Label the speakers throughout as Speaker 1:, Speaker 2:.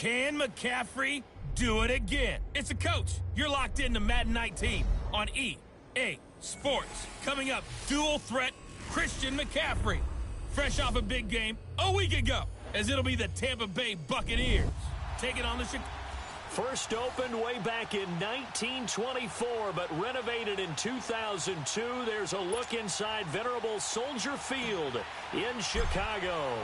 Speaker 1: Can McCaffrey do it again? It's a coach. You're locked into Madden 19 on EA Sports. Coming up, dual threat Christian McCaffrey. Fresh off a big game a week ago, as it'll be the Tampa Bay Buccaneers taking on the Chicago.
Speaker 2: First opened way back in 1924, but renovated in 2002. There's a look inside venerable Soldier Field in Chicago.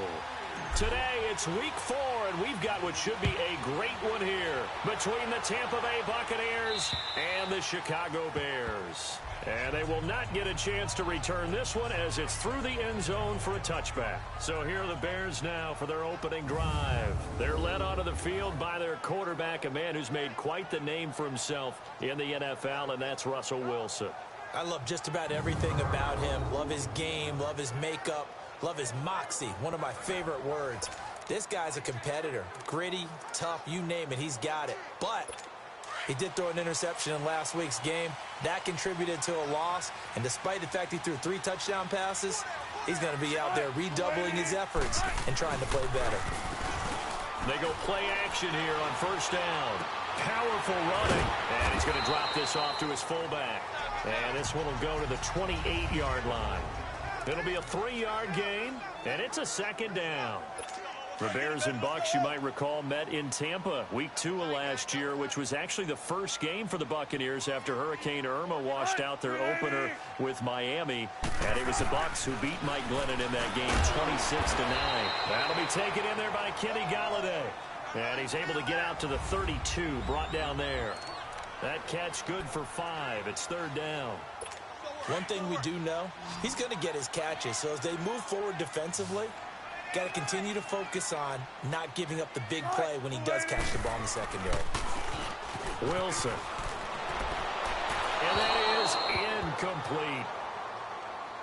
Speaker 2: Today, it's week 4, and we've got what should be a great one here between the Tampa Bay Buccaneers and the Chicago Bears. And they will not get a chance to return this one as it's through the end zone for a touchback. So here are the Bears now for their opening drive. They're led onto the field by their quarterback, a man who's made quite the name for himself in the NFL, and that's Russell Wilson.
Speaker 3: I love just about everything about him. Love his game, love his makeup, love his moxie, one of my favorite words. This guy's a competitor. Gritty, tough, you name it, he's got it. But he did throw an interception in last week's game. That contributed to a loss. And despite the fact he threw 3 touchdown passes, he's going to be out there redoubling his efforts and trying to play better.
Speaker 2: They go play action here on first down. Powerful running. And he's going to drop this off to his fullback. And this one will go to the 28-yard line. It'll be a 3-yard gain, and it's a second down. The Bears and Bucs, you might recall, met in Tampa week 2 of last year, which was actually the first game for the Buccaneers after Hurricane Irma washed out their opener with Miami. And it was the Bucs who beat Mike Glennon in that game 26-9. That'll be taken in there by Kenny Golladay. And he's able to get out to the 32, brought down there. That catch good for 5. It's third down.
Speaker 3: One thing we do know, he's going to get his catches. So as they move forward defensively, got to continue to focus on not giving up the big play when he does catch the ball in the secondary.
Speaker 2: Wilson. And that is incomplete.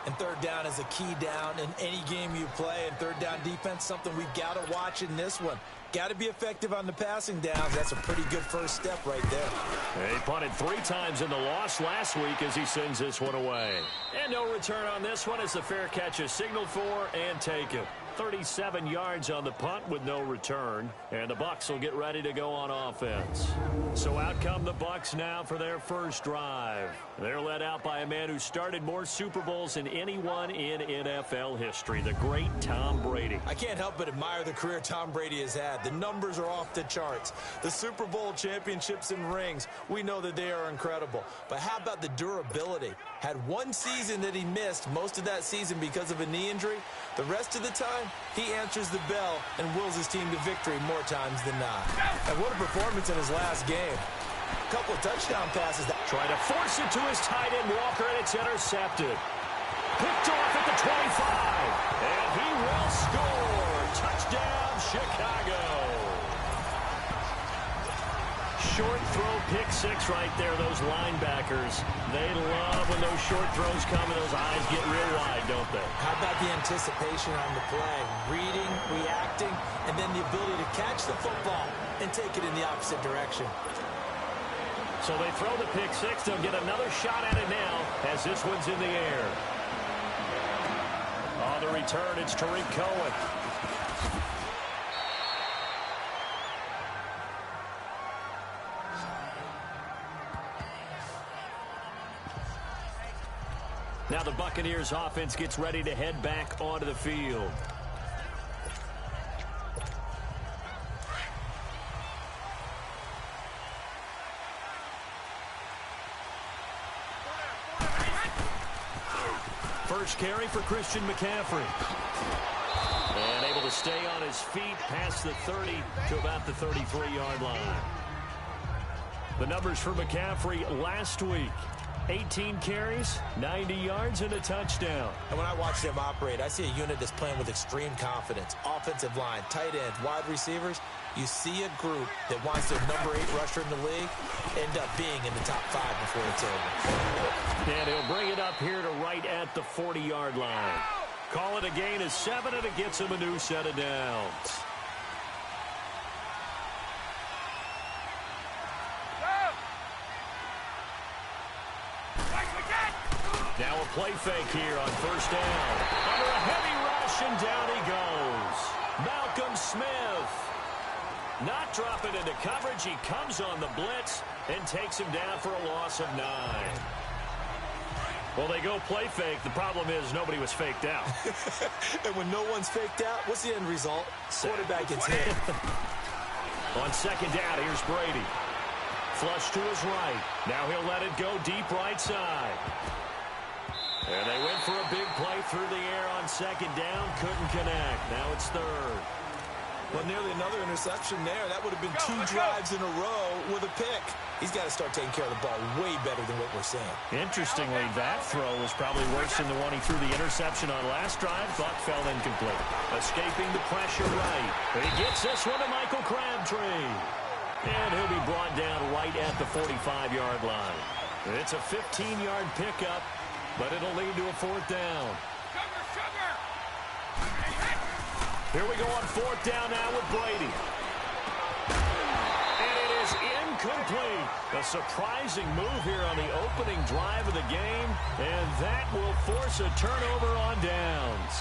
Speaker 3: And third down is a key down in any game you play. And third down defense, something we've got to watch in this one. Got to be effective on the passing downs. That's a pretty good first step right there.
Speaker 2: He punted 3 times in the loss last week as he sends this one away. And no return on this one as the fair catch is signaled for and taken. 37 yards on the punt with no return. And the Bucs will get ready to go on offense. So out come the Bucs now for their first drive. They're led out by a man who started more Super Bowls than anyone in NFL history, the great Tom Brady.
Speaker 3: I can't help but admire the career Tom Brady has had. The numbers are off the charts. The Super Bowl championships and rings, we know that they are incredible. But how about the durability? Had one season that he missed, most of that season because of a knee injury. The rest of the time, he answers the bell and wills his team to victory more times than not. And what a performance in his last game. A couple of touchdown passes.
Speaker 2: Trying to force it to his tight end, Walker, and it's intercepted. Picked off at the 25. And he will score. Touchdown, Chicago. Short throw, pick 6 right there. Those linebackers, they love when those short throws come and those eyes get real wide, don't they?
Speaker 3: How about the anticipation on the play? Reading, reacting, and then the ability to catch the football and take it in the opposite direction.
Speaker 2: So they throw the pick 6. They'll get another shot at it now as this one's in the air. On the return, it's Tariq Cohen. Now the Buccaneers offense gets ready to head back onto the field. First carry for Christian McCaffrey. And able to stay on his feet past the 30 to about the 33-yard line. The numbers for McCaffrey last week. 18 carries, 90 yards, and a touchdown.
Speaker 3: And when I watch them operate, I see a unit that's playing with extreme confidence. Offensive line, tight ends, wide receivers. You see a group that wants their number 8 rusher in the league end up being in the top 5 before it's over.
Speaker 2: And he'll bring it up here to right at the 40-yard line. Call it a gain of 7, and it gets him a new set of downs. Now a play fake here on first down. Under a heavy rush, and down he goes. Malcolm Smith. Not dropping into coverage. He comes on the blitz and takes him down for a loss of 9. Well, they go play fake. The problem is nobody was faked out.
Speaker 3: And when no one's faked out, what's the end result? Quarterback gets hit.
Speaker 2: On second down, here's Brady. Flush to his right. Now he'll let it go deep right side. And they went for a big play through the air on second down. Couldn't connect. Now it's third.
Speaker 3: Well, nearly another interception there. That would have been 2 drives in a row with a pick. He's got to start taking care of the ball way better than what we're seeing.
Speaker 2: Interestingly, that throw was probably worse than the one he threw the interception on last drive, but fell incomplete. Escaping the pressure right. He gets this one to Michael Crabtree. And he'll be brought down right at the 45-yard line. It's a 15-yard pickup, but it'll lead to a 4th down. Here we go on 4th down now with Brady. And it is incomplete. A surprising move here on the opening drive of the game, and that will force a turnover on downs.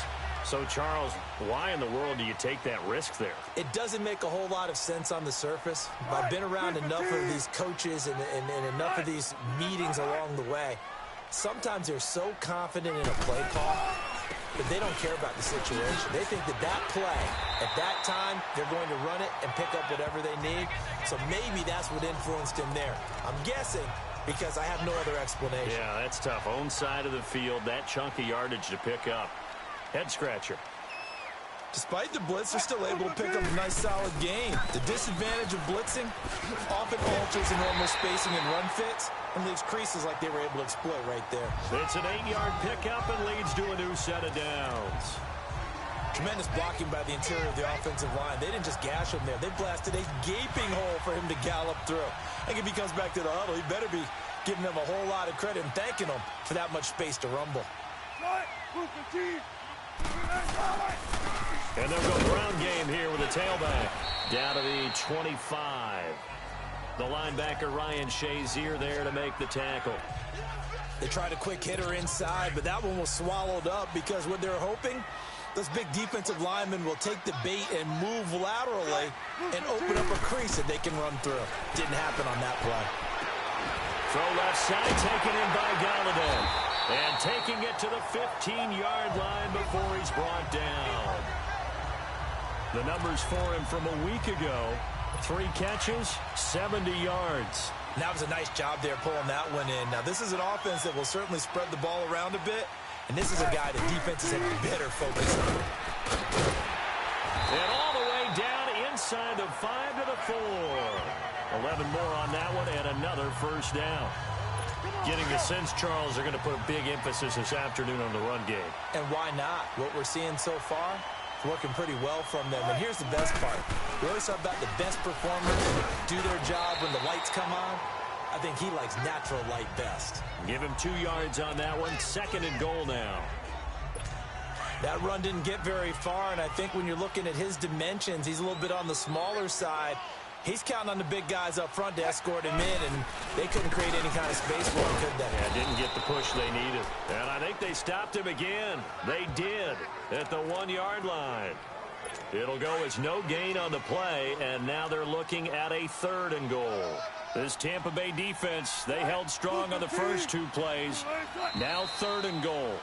Speaker 2: So, Charles, why in the world do you take that risk there?
Speaker 3: It doesn't make a whole lot of sense on the surface. I've been around enough of these coaches and enough of these meetings along the way. Sometimes they're so confident in a play call that they don't care about the situation. They think that that play, at that time, they're going to run it and pick up whatever they need. So maybe that's what influenced him there. I'm guessing because I have no other explanation.
Speaker 2: Yeah, that's tough. Own side of the field, that chunk of yardage to pick up. Head scratcher.
Speaker 3: Despite the blitz, they're still able to pick up a nice, solid gain. The disadvantage of blitzing often alters the normal spacing and run fits and leaves creases like they were able to exploit right there.
Speaker 2: It's an 8-yard pickup and leads to a new set of downs.
Speaker 3: Tremendous blocking by the interior of the offensive line. They didn't just gash him there. They blasted a gaping hole for him to gallop through. I think if he comes back to the huddle, he better be giving them a whole lot of credit and thanking them for that much space to rumble.
Speaker 2: And they'll go ground game here with a tailback. Down to the 25. The linebacker Ryan Shazier there to make the tackle.
Speaker 3: They tried a quick hitter inside, but that one was swallowed up because what they're hoping, those big defensive linemen will take the bait and move laterally and open up a crease that they can run through. Didn't happen on that play.
Speaker 2: Throw left side, taken in by Galladay. And taking it to the 15-yard line before he's brought down. The numbers for him from a week ago, 3 catches, 70 yards.
Speaker 3: And that was a nice job there pulling that one in. Now, this is an offense that will certainly spread the ball around a bit, and this is a guy that defenses have better focus on.
Speaker 2: And all the way down inside the 5 to the 4. 11 more on that one and another first down. Getting the sense, Charles, they're going to put a big emphasis this afternoon on the run game.
Speaker 3: And why not? What we're seeing so far, working pretty well from them. And here's the best part. We always talk about the best performers do their job when the lights come on. I think he likes natural light best.
Speaker 2: Give him 2 yards on that one. 2nd and goal now.
Speaker 3: That run didn't get very far, and I think when you're looking at his dimensions, he's a little bit on the smaller side. He's counting on the big guys up front to escort him in, and they couldn't create any kind of space for him, could they?
Speaker 2: Yeah, didn't get the push they needed. And I think they stopped him again. They did at the 1-yard line. It'll go as no gain on the play, and now they're looking at a 3rd and goal. This Tampa Bay defense, they held strong on the first 2 plays. Now 3rd and goal.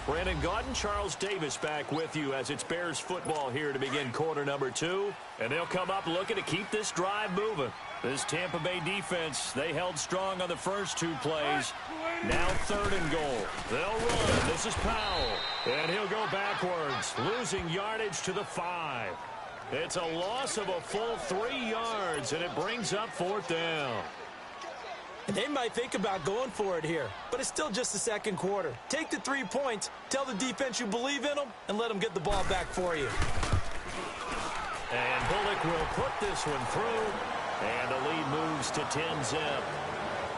Speaker 2: Brandon Gaudin, Charles Davis back with you as it's Bears football here to begin quarter number 2. And they'll come up looking to keep this drive moving. This Tampa Bay defense, they held strong on the first 2 plays. Now 3rd and goal. They'll run. This is Powell. And he'll go backwards, losing yardage to the 5. It's a loss of a full 3 yards, and it brings up 4th down.
Speaker 3: And they might think about going for it here, but it's still just the second quarter. Take the 3 points, tell the defense you believe in them, and let them get the ball back for you.
Speaker 2: And Bullock will put this one through, and the lead moves to 10-zip.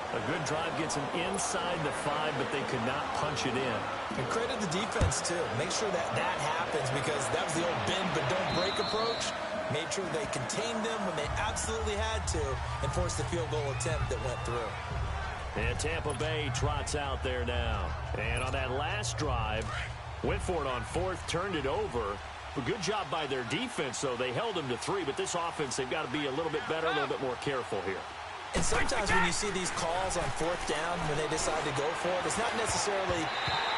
Speaker 2: A good drive gets them inside the 5, but they could not punch it in.
Speaker 3: And credit the defense, too. Make sure that happens because that was the old bend but don't break approach. Made sure they contained them when they absolutely had to and forced the field goal attempt that went through.
Speaker 2: And Tampa Bay trots out there now. And on that last drive, went for it on 4th, turned it over. A good job by their defense, though. They held them to 3, but this offense, they've got to be a little bit better, a little bit more careful here.
Speaker 3: And sometimes when you see these calls on 4th down, when they decide to go for it, it's not necessarily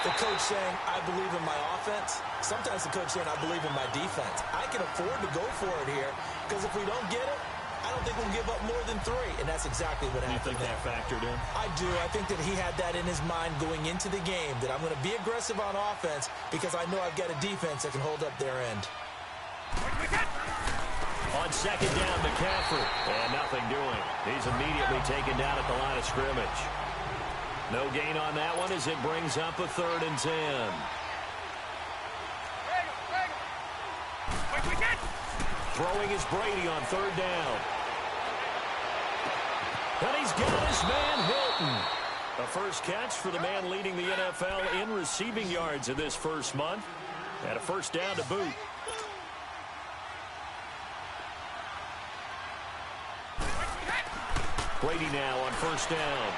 Speaker 3: the coach saying, I believe in my offense. Sometimes the coach saying, I believe in my defense. I can afford to go for it here, because if we don't get it, I don't think we'll give up more than 3. And that's exactly what happened.
Speaker 2: You think that factored in?
Speaker 3: I do. I think that he had that in his mind going into the game, that I'm going to be aggressive on offense because I know I've got a defense that can hold up their end.
Speaker 2: On 2nd down, McCaffrey. And nothing doing. He's immediately taken down at the line of scrimmage. No gain on that one as it brings up a 3rd and 10. Throwing is Brady on 3rd down. And he's got his man Hilton. A first catch for the man leading the NFL in receiving yards in this first month. And a first down to boot. Brady now on 1st down.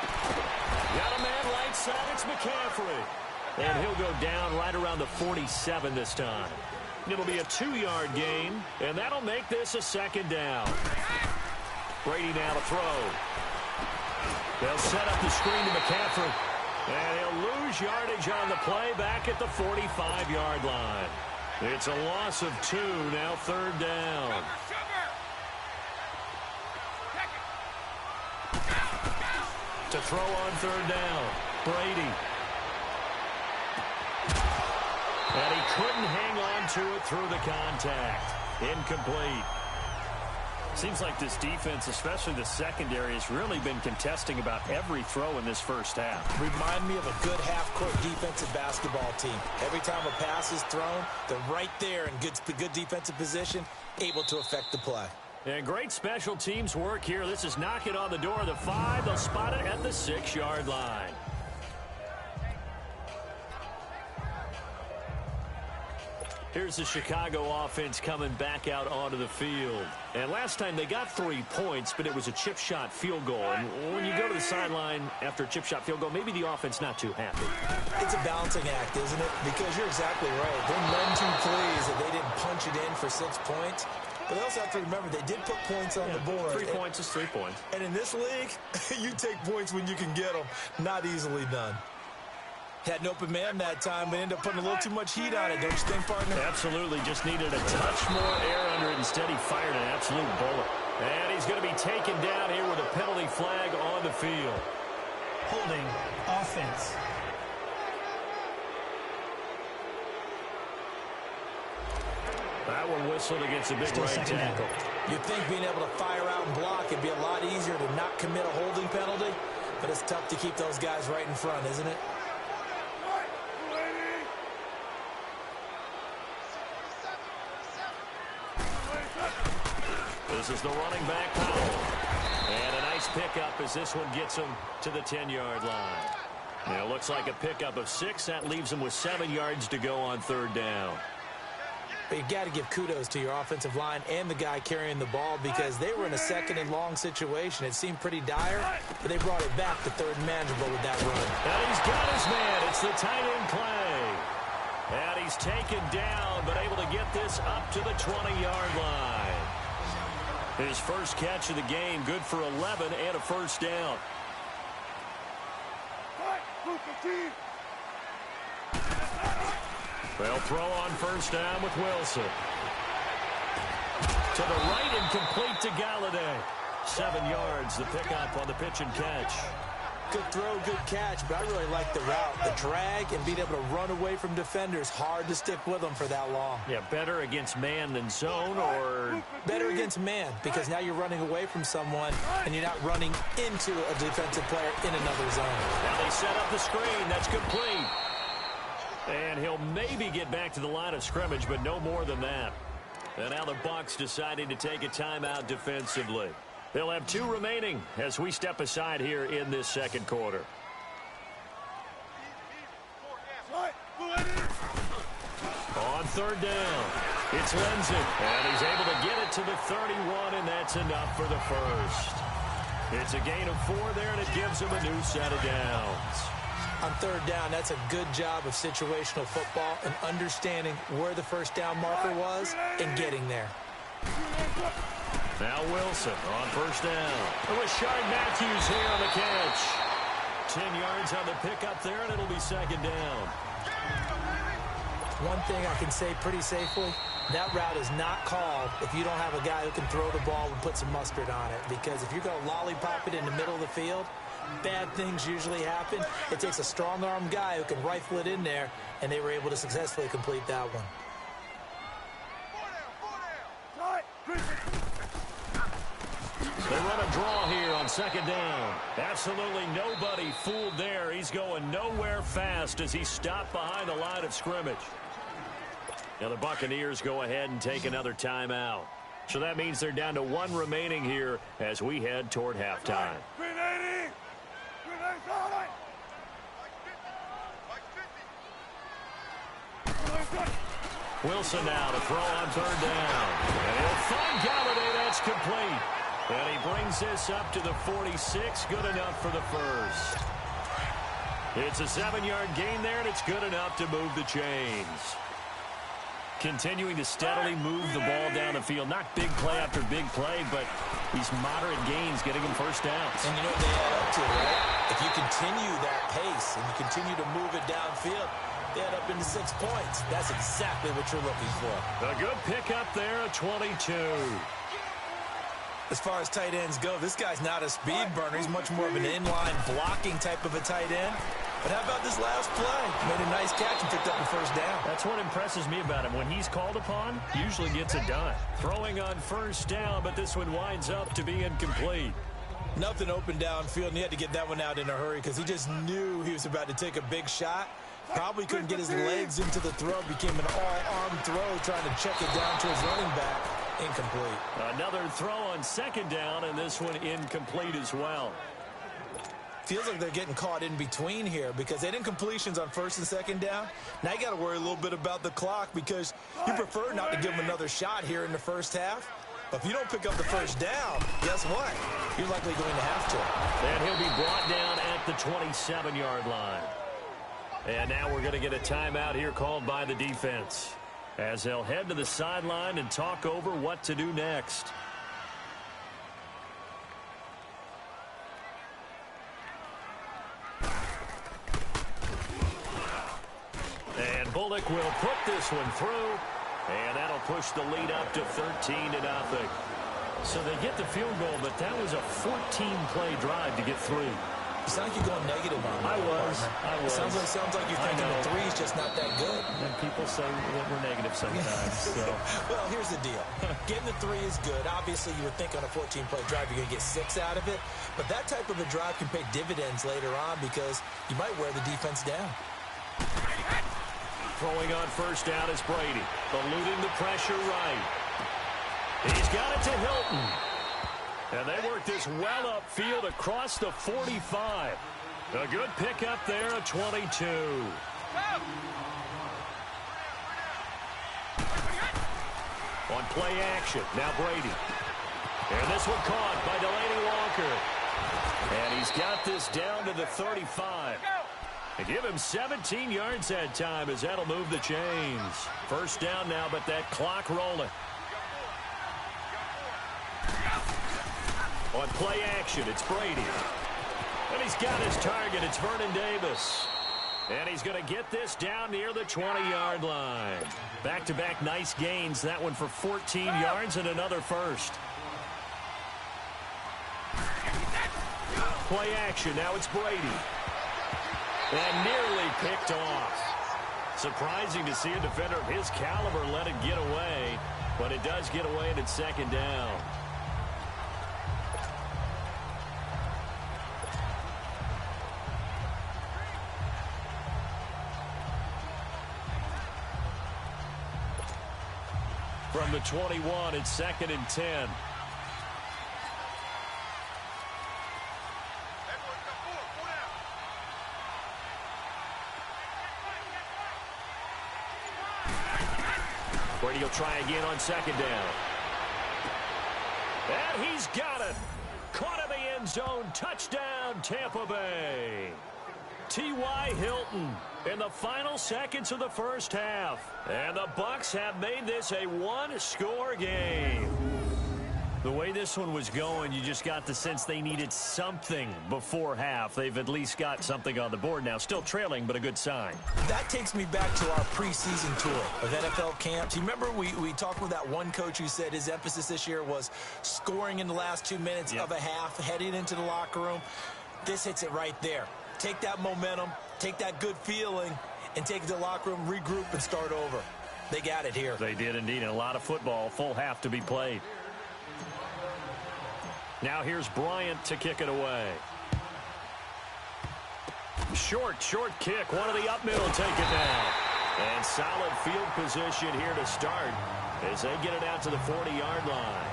Speaker 2: Got a man right side. It's McCaffrey. And he'll go down right around the 47 this time. It'll be a 2-yard gain, and that'll make this a 2nd down. Brady now to throw. They'll set up the screen to McCaffrey. And he'll lose yardage on the play back at the 45-yard line. It's a loss of 2, now 3rd down. To throw on 3rd down, Brady. And he couldn't hang on to it through the contact. Incomplete. Seems like this defense, especially the secondary, has really been contesting about every throw in this first half.
Speaker 3: Remind me of a good half-court defensive basketball team. Every time a pass is thrown, they're right there in good defensive position, able to affect the play.
Speaker 2: And great special teams work here. This is knocking on the door of the 5. They'll spot it at the 6-yard line. Here's the Chicago offense coming back out onto the field. And last time they got 3 points, but it was a chip shot field goal. And when you go to the sideline after a chip shot field goal, maybe the offense not too happy.
Speaker 3: It's a balancing act, isn't it? Because you're exactly right. They're none too pleased that they didn't punch it in for 6 points. But they also have to remember they did put points on the board.
Speaker 2: 3 points is 3 points.
Speaker 3: And in this league, you take points when you can get them. Not easily done. Had an open man that time, but ended up putting a little too much heat on it, don't you think, partner?
Speaker 2: Absolutely. Just needed a touch more air under it. Instead, he fired an absolute bullet. And he's going to be taken down here with a penalty flag on the field.
Speaker 4: Holding offense.
Speaker 2: That one whistled against a big right tackle.
Speaker 3: You'd think being able to fire out and block it'd be a lot easier to not commit a holding penalty, but it's tough to keep those guys right in front, isn't it?
Speaker 2: This is the running back, Powell. And a nice pickup as this one gets him to the 10-yard line. Now, it looks like a pickup of 6. That leaves him with 7 yards to go on 3rd down.
Speaker 3: But you got to give kudos to your offensive line and the guy carrying the ball because they were in a 2nd and long situation. It seemed pretty dire, but they brought it back to 3rd and manageable with that run.
Speaker 2: And he's got his man. It's the tight end Clay. And he's taken down, but able to get this up to the 20-yard line. His first catch of the game, good for 11 and a first down. They'll throw on 1st down with Wilson. To the right and complete to Galladay. 7 yards, the pickup on the pitch and catch.
Speaker 3: Good throw, good catch, but I really like the route. The drag and being able to run away from defenders. Hard to stick with them for that long.
Speaker 2: Yeah, better against man than zone, or...
Speaker 3: Better against man, because now you're running away from someone and you're not running into a defensive player in another zone.
Speaker 2: Now they set up the screen. That's complete. And he'll maybe get back to the line of scrimmage, but no more than that. And now the Bucs deciding to take a timeout defensively. They'll have 2 remaining as we step aside here in this 2nd quarter. On 3rd down, it's Lindsey. And he's able to get it to the 31, and that's enough for the first. It's a gain of 4 there, and it gives him a new set of downs.
Speaker 3: On third down, that's a good job of situational football and understanding where the first down marker was and getting there.
Speaker 2: Now Wilson on first down. It was Shard Matthews here on the catch. 10 yards on the pickup there, and it'll be second down.
Speaker 3: One thing I can say pretty safely, that route is not called if you don't have a guy who can throw the ball and put some mustard on it. Because if you're going to lollipop it in the middle of the field, bad things usually happen. It takes a strong-arm guy who can rifle it in there, and they were able to successfully complete that one.
Speaker 2: They run a draw here on second down. Absolutely nobody fooled there. He's going nowhere fast as he stopped behind the line of scrimmage. Now the Buccaneers go ahead and take another timeout. So that means they're down to one remaining here as we head toward halftime. Wilson now to throw on third down. And he'll find Galladay. That's complete. And he brings this up to the 46. Good enough for the first. It's a 7-yard gain there, and it's good enough to move the chains. Continuing to steadily move the ball down the field. Not big play after big play, but these moderate gains getting him first downs.
Speaker 3: And you know what they add up to, right? If you continue that pace and you continue to move it downfield, they add up into 6 points. That's exactly what you're looking for.
Speaker 2: A good pickup there at 22.
Speaker 3: As far as tight ends go, this guy's not a speed burner. He's much more of an inline blocking type of a tight end. But how about this last play? Made a nice catch and picked up the first down.
Speaker 2: That's what impresses me about him. When he's called upon, usually gets it done. Throwing on first down, but this one winds up to be incomplete.
Speaker 3: Nothing open downfield, and he had to get that one out in a hurry because he just knew he was about to take a big shot. Probably couldn't get his legs into the throw. Became an all-arm throw, trying to check it down to his running back. Incomplete.
Speaker 2: Another throw on second down, and this one incomplete as well.
Speaker 3: Feels like they're getting caught in between here because they had incompletions on first and second down. Now you got to worry a little bit about the clock because you prefer not to give them another shot here in the first half. But if you don't pick up the first down, guess what? You're likely going to have to.
Speaker 2: And he'll be brought down at the 27-yard line. And now we're going to get a timeout here called by the defense as they'll head to the sideline and talk over what to do next. And Bullock will put this one through, and that'll push the lead up to 13-0. So they get the field goal, but that was a 14-play drive to get through.
Speaker 3: You sound like you're going negative on me.
Speaker 2: I was.
Speaker 3: Sounds like you're thinking the three's just not that good.
Speaker 2: And people say that we're negative sometimes. So.
Speaker 3: Well, here's the deal. Getting the three is good. Obviously, you would think on a 14-play drive you're going to get 6 out of it. But that type of a drive can pay dividends later on because you might wear the defense down.
Speaker 2: Throwing on first down is Brady. Eluding the pressure right. He's got it to Hilton. And they work this well upfield across the 45. A good pickup there at 22. On play action, now Brady. And this one caught by Delaney Walker. And he's got this down to the 35. They give him 17 yards that time as that'll move the chains. First down now, but that clock rolling. On play action, it's Brady. And he's got his target. It's Vernon Davis. And he's going to get this down near the 20-yard line. Back-to-back nice gains. That one for 14 yards and another first. Play action. Now it's Brady. And nearly picked off. Surprising to see a defender of his caliber let it get away. But it does get away and it's second down. From the 21, it's 2nd and 10. Brady will try again on second down. And he's got it. Caught in the end zone. Touchdown, Tampa Bay. T.Y. Hilton in the final seconds of the first half. And the Bucs have made this a one-score game. The way this one was going, you just got the sense they needed something before half. They've at least got something on the board now. Still trailing, but a good sign.
Speaker 3: That takes me back to our preseason tour of NFL camps. You remember we talked with that one coach who said his emphasis this year was scoring in the last 2 minutes of a half, heading into the locker room. This hits it right there. Take that momentum, take that good feeling, and take it to the locker room, regroup, and start over. They got it here.
Speaker 2: They did indeed, and a lot of football, full half to be played. Now here's Bryant to kick it away. Short kick. One of the up middle take it down. And solid field position here to start as they get it out to the 40-yard line.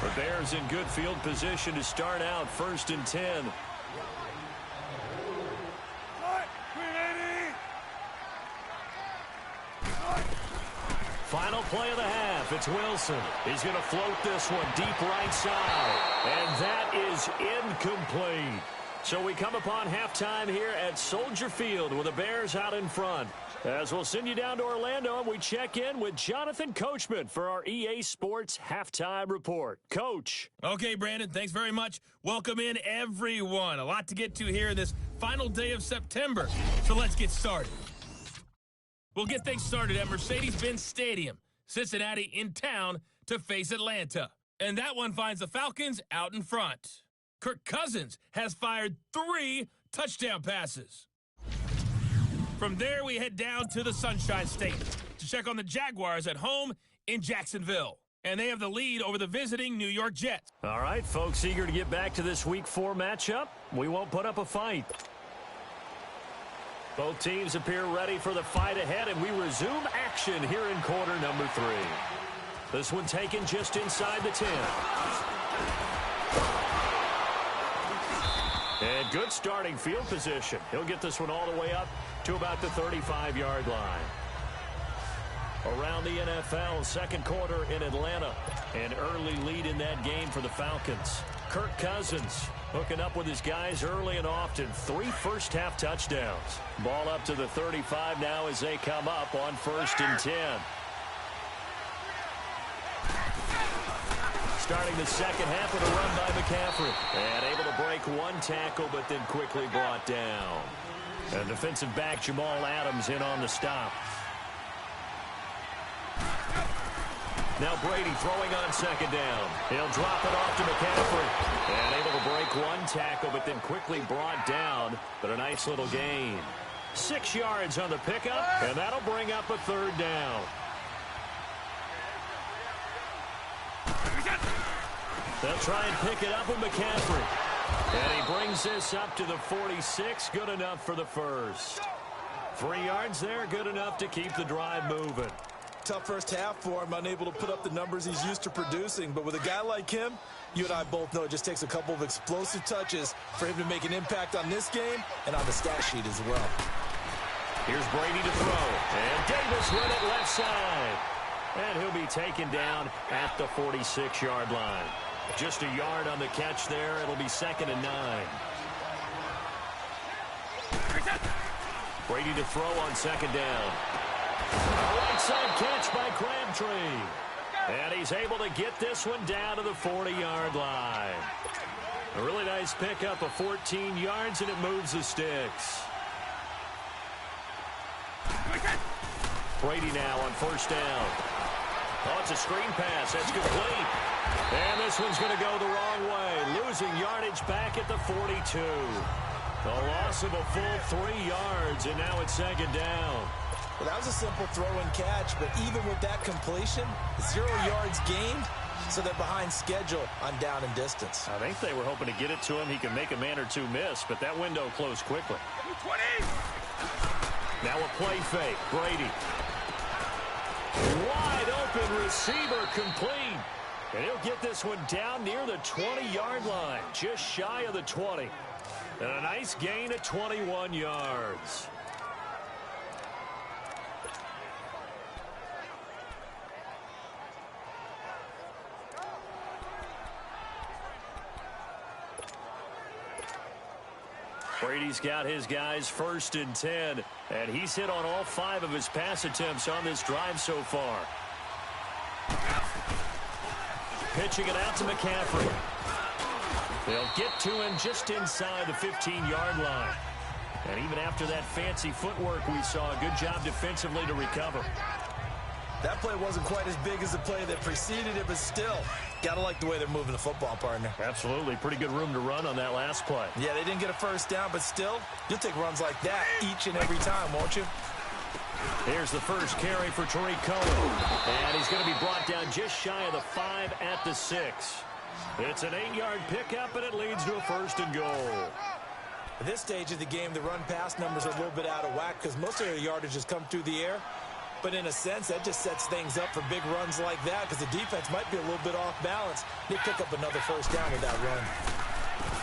Speaker 2: The Bears in good field position to start out, 1st and 10. Final play of the half. It's Wilson. He's going to float this one deep right side. And that is incomplete. So we come upon halftime here at Soldier Field with the Bears out in front. As we'll send you down to Orlando, and we check in with Jonathan Coachman for our EA Sports Halftime Report. Coach.
Speaker 1: Okay, Brandon, thanks very much. Welcome in, everyone. A lot to get to here this final day of September. So let's get started. We'll get things started at Mercedes-Benz Stadium. Cincinnati in town to face Atlanta. And that one finds the Falcons out in front. Kirk Cousins has fired 3 touchdown passes. From there, we head down to the Sunshine State to check on the Jaguars at home in Jacksonville. And they have the lead over the visiting New York Jets.
Speaker 2: All right, folks, eager to get back to this Week 4 matchup. We won't put up a fight. Both teams appear ready for the fight ahead, and we resume action here in quarter number 3. This one taken just inside the 10. And good starting field position. He'll get this one all the way up to about the 35-yard line. Around the NFL, second quarter in Atlanta. An early lead in that game for the Falcons. Kirk Cousins hooking up with his guys early and often. 3 first-half touchdowns. Ball up to the 35 now as they come up on 1st and 10. Starting the second half with a run by McCaffrey. And able to break 1 tackle, but then quickly brought down. And defensive back Jamal Adams in on the stop. Now Brady throwing on second down. He'll drop it off to McCaffrey. And able to break 1 tackle, but then quickly brought down. But a nice little gain. 6 yards on the pickup, and that'll bring up a 3rd down. They'll try and pick it up with McCaffrey. And he brings this up to the 46. Good enough for the first. 3 yards there, good enough to keep the drive moving.
Speaker 3: Tough first half for him, unable to put up the numbers he's used to producing. But with a guy like him, you and I both know it just takes a couple of explosive touches for him to make an impact on this game and on the stat sheet as well.
Speaker 2: Here's Brady to throw. And Davis with it left side. And he'll be taken down at the 46-yard line. Just a yard on the catch there. It'll be 2nd and 9. Brady to throw on 2nd down. A right side catch by Crabtree. And he's able to get this one down to the 40-yard line. A really nice pickup of 14 yards, and it moves the sticks. Brady now on 1st down. Oh, it's a screen pass. That's complete. And this one's going to go the wrong way. Losing yardage back at the 42. A loss of a full 3 yards, and now it's 2nd down.
Speaker 3: Well, that was a simple throw and catch, but even with that completion, 0 yards gained, so they're behind schedule on down and distance.
Speaker 2: I think they were hoping to get it to him. He can make a man or 2 miss, but that window closed quickly. 20. Now a play fake. Brady. Wide open receiver complete. And he'll get this one down near the 20-yard line, just shy of the 20. And a nice gain of 21 yards. Brady's got his guys 1st and 10, and he's hit on all 5 of his pass attempts on this drive so far. Pitching it out to McCaffrey. They'll get to him just inside the 15-yard line. And even after that fancy footwork we saw, a good job defensively to recover.
Speaker 3: That play wasn't quite as big as the play that preceded it, but still, got to like the way they're moving the football, partner.
Speaker 2: Absolutely. Pretty good room to run on that last play.
Speaker 3: Yeah, they didn't get a first down, but still, you'll take runs like that each and every time, won't you?
Speaker 2: Here's the first carry for Tariq Cohen. And he's going to be brought down just shy of the 5 at the 6. It's an 8-yard pickup, and it leads to a 1st and goal.
Speaker 3: At this stage of the game, the run-pass numbers are a little bit out of whack because most of their yardage has come through the air. But in a sense, that just sets things up for big runs like that because the defense might be a little bit off balance. They pick up another first down with that run.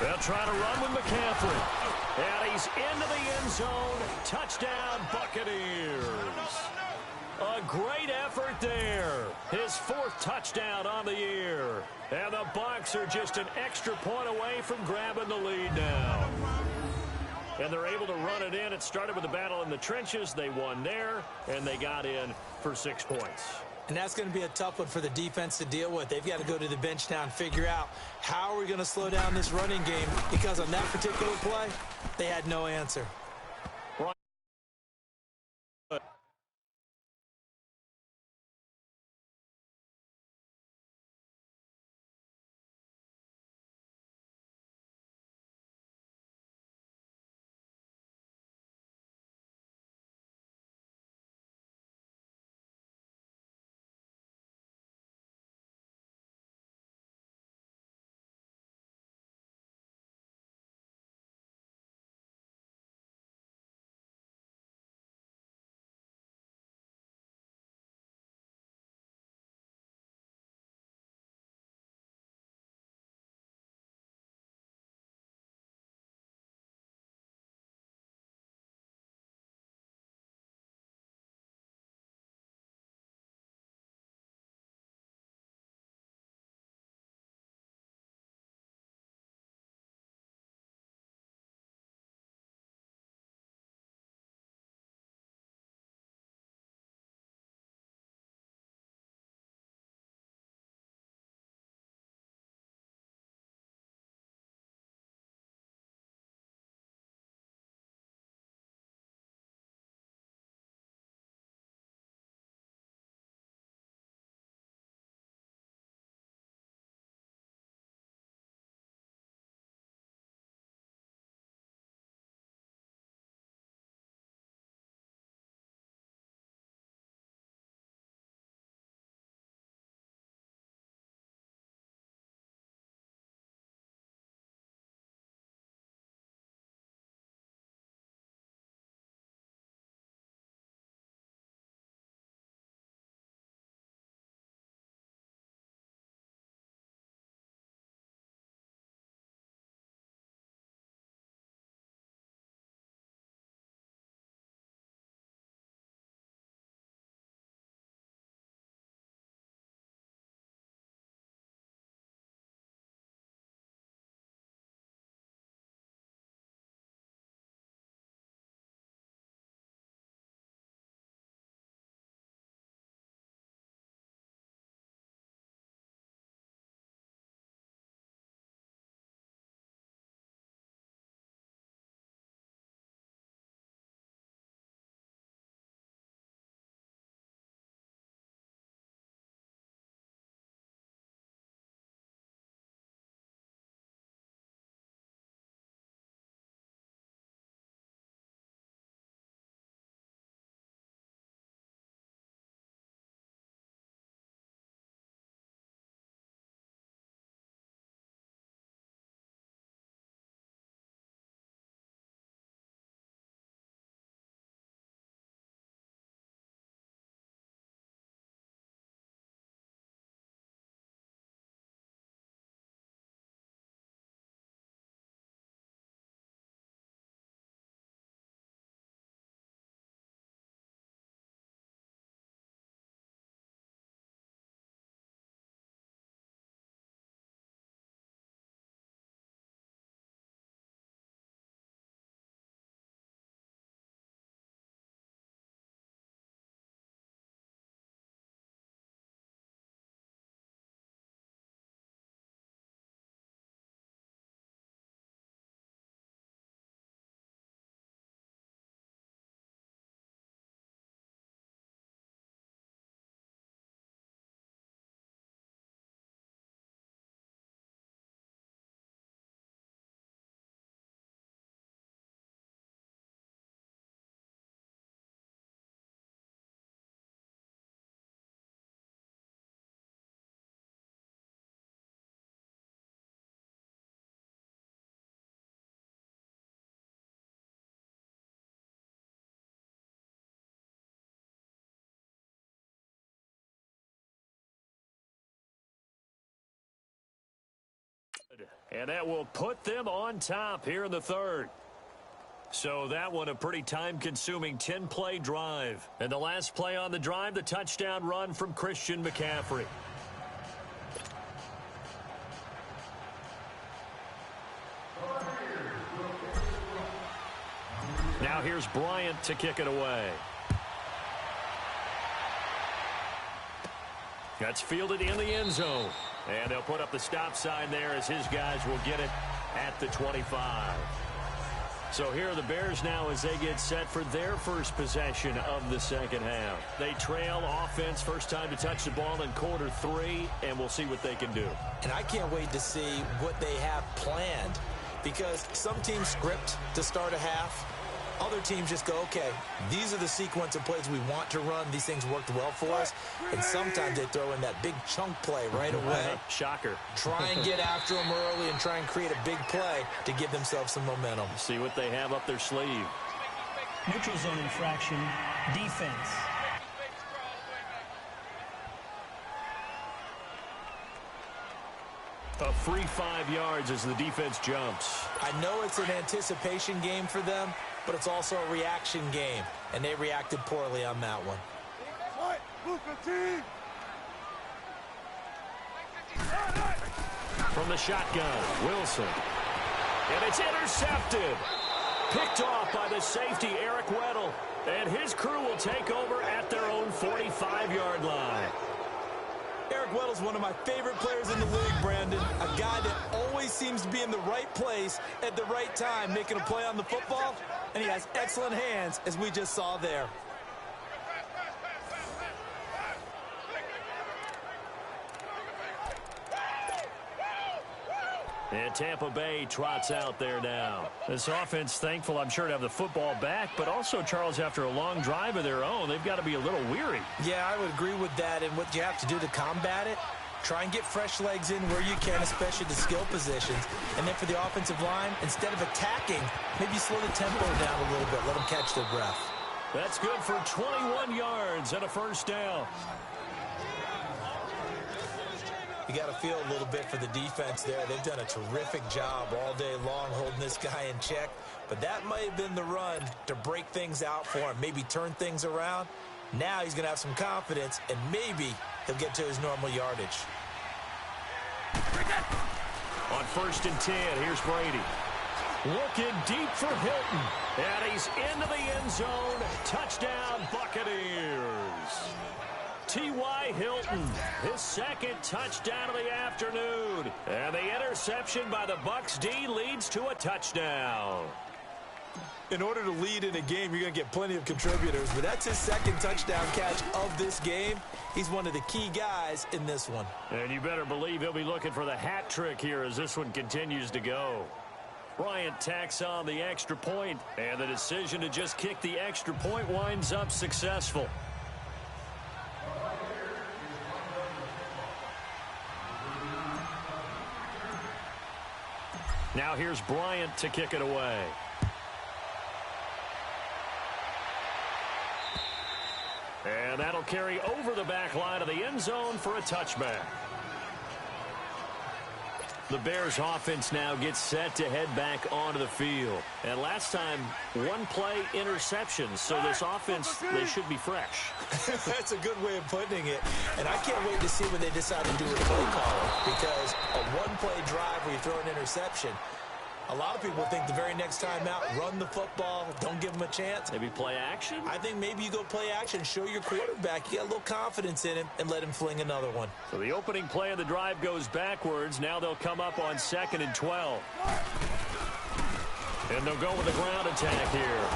Speaker 2: They'll try to run with McCaffrey. And he's into the end zone. Touchdown, Buccaneers. A great effort there. His 4th touchdown on the year. And the Bucs are just an extra point away from grabbing the lead now. And they're able to run it in. It started with a battle in the trenches. They won there, and they got in for 6 points.
Speaker 3: And that's going to be a tough one for the defense to deal with. They've got to go to the bench now and figure out how are we going to slow down this running game, because on that particular play, they had no answer.
Speaker 2: And that will put them on top here in the third. So that one a pretty time-consuming 10-play drive. And the last play on the drive, the touchdown run from Christian McCaffrey. Now here's Bryant to kick it away. That's fielded in the end zone. And they'll put up the stop sign there as his guys will get it at the 25. So here are the Bears now as they get set for their first possession of the second half. They trail offense, first time to touch the ball in quarter 3, and we'll see what they can do.
Speaker 3: And I can't wait to see what they have planned, because some teams script to start a half. Other teams just go, okay, these are the sequence of plays we want to run. These things worked well for us. And sometimes they throw in that big chunk play right away.
Speaker 2: Shocker.
Speaker 3: Try and get after them early and try and create a big play to give themselves some momentum.
Speaker 2: See what they have up their sleeve.
Speaker 4: Neutral zone infraction, defense.
Speaker 2: A free 5 yards as the defense jumps.
Speaker 3: I know it's an anticipation game for them, but it's also a reaction game, and they reacted poorly on that one.
Speaker 2: From the shotgun, Wilson. And it's intercepted. Picked off by the safety, Eric Weddle. And his crew will take over at their own 45-yard line.
Speaker 3: Eric Weddle's one of my favorite players in the league, Brandon. A guy that always seems to be in the right place at the right time, making a play on the football, and he has excellent hands, as we just saw there.
Speaker 2: And Tampa Bay trots out there now. This offense, thankful, I'm sure, to have the football back, but also, Charles, after a long drive of their own, they've got to be a little weary.
Speaker 3: Yeah, I would agree with that, and what you have to do to combat it, try and get fresh legs in where you can, especially the skill positions. And then for the offensive line, instead of attacking, maybe slow the tempo down a little bit, let them catch their breath.
Speaker 2: That's good for 21 yards and a first down.
Speaker 3: You got to feel a little bit for the defense there. They've done a terrific job all day long holding this guy in check. But that might have been the run to break things out for him, maybe turn things around. Now he's going to have some confidence, and maybe he'll get to his normal yardage.
Speaker 2: On 1st and 10, here's Brady. Looking deep for Hilton. And he's into the end zone. Touchdown, Buccaneers. T.Y. Hilton, his second touchdown of the afternoon. And the interception by the Bucs D leads to a touchdown.
Speaker 3: In order to lead in a game, you're going to get plenty of contributors, but that's his second touchdown catch of this game. He's one of the key guys in this one.
Speaker 2: And you better believe he'll be looking for the hat trick here as this one continues to go. Bryant tacks on the extra point, and the decision to just kick the extra point winds up successful. Now here's Bryant to kick it away. And that'll carry over the back line of the end zone for a touchback. The Bears offense now gets set to head back onto the field. And last time, one play interception. So this offense, they should be fresh.
Speaker 3: That's a good way of putting it. And I can't wait to see when they decide to do a play calling. Because a one-play drive where you throw an interception, a lot of people think the very next time out, run the football, don't give them a chance.
Speaker 2: Maybe play action?
Speaker 3: I think maybe you go play action, show your quarterback you got a little confidence in him, and let him fling another one.
Speaker 2: So the opening play of the drive goes backwards. Now they'll come up on 2nd and 12. And they'll go with a ground attack here.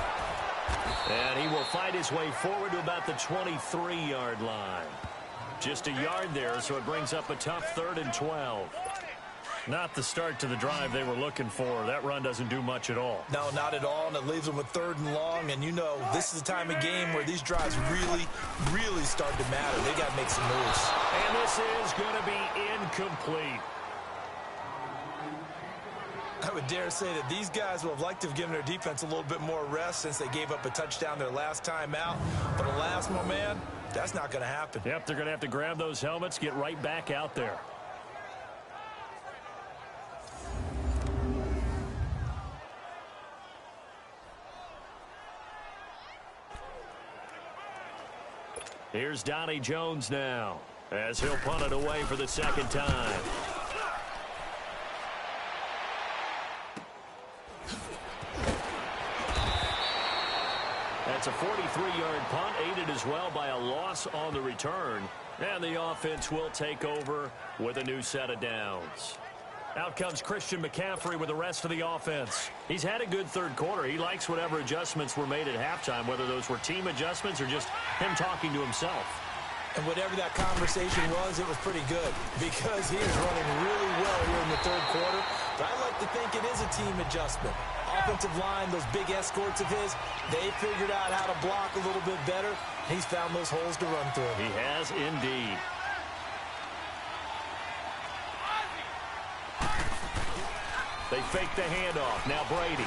Speaker 2: And he will fight his way forward to about the 23-yard line. Just a yard there, so it brings up a tough 3rd and 12. Not the start to the drive they were looking for. That run doesn't do much at all.
Speaker 3: No, not at all, and it leaves them with 3rd and long. And you know, this is the time of game where these drives really start to matter. They got to make some moves.
Speaker 2: And this is going to be incomplete.
Speaker 3: I would dare say that these guys would have liked to have given their defense a little bit more rest since they gave up a touchdown their last time out. But alas, my man, that's not going to happen.
Speaker 2: Yep, they're going to have to grab those helmets, get right back out there. Here's Donnie Jones now, as he'll punt it away for the second time. That's a 43-yard punt, aided as well by a loss on the return. And the offense will take over with a new set of downs. Out comes Christian McCaffrey with the rest of the offense. He's had a good third quarter. He likes whatever adjustments were made at halftime, whether those were team adjustments or just him talking to himself.
Speaker 3: And whatever that conversation was, it was pretty good because he is running really well here in the third quarter. But I like to think it is a team adjustment. Offensive line, those big escorts of his, they figured out how to block a little bit better. He's found those holes to run through.
Speaker 2: He has indeed. They fake the handoff. Now Brady.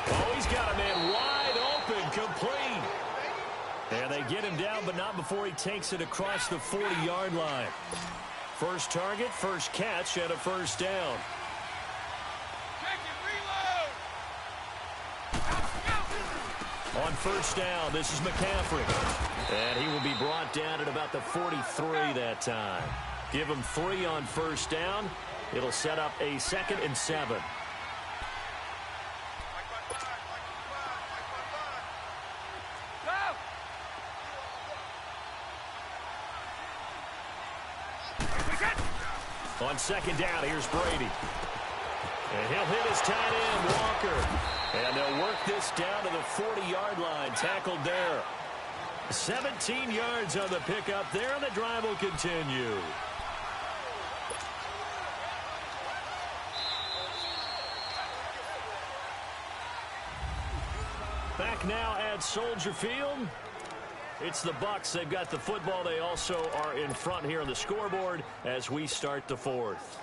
Speaker 2: Oh, he's got a man wide open, complete. And they get him down, but not before he takes it across the 40-yard line. First target, first catch, and a first down. On first down, this is McCaffrey. And he will be brought down at about the 43 that time. Give him 3 on first down. It'll set up a 2nd and 7. On second down, here's Brady. And he'll hit his tight end, Walker. And they'll work this down to the 40-yard line, tackled there. 17 yards on the pickup there, and the drive will continue. Back now at Soldier Field. It's the Bucs. They've got the football. They also are in front here on the scoreboard as we start the fourth.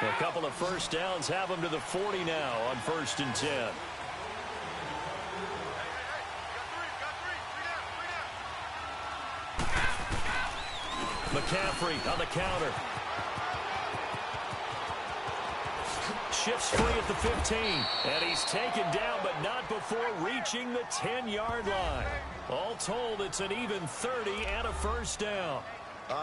Speaker 2: A couple of first downs have them to the 40 now on 1st and 10. McCaffrey on the counter. Shifts free at the 15. And he's taken down, but not before reaching the 10-yard line. All told, it's an even 30 and a first down.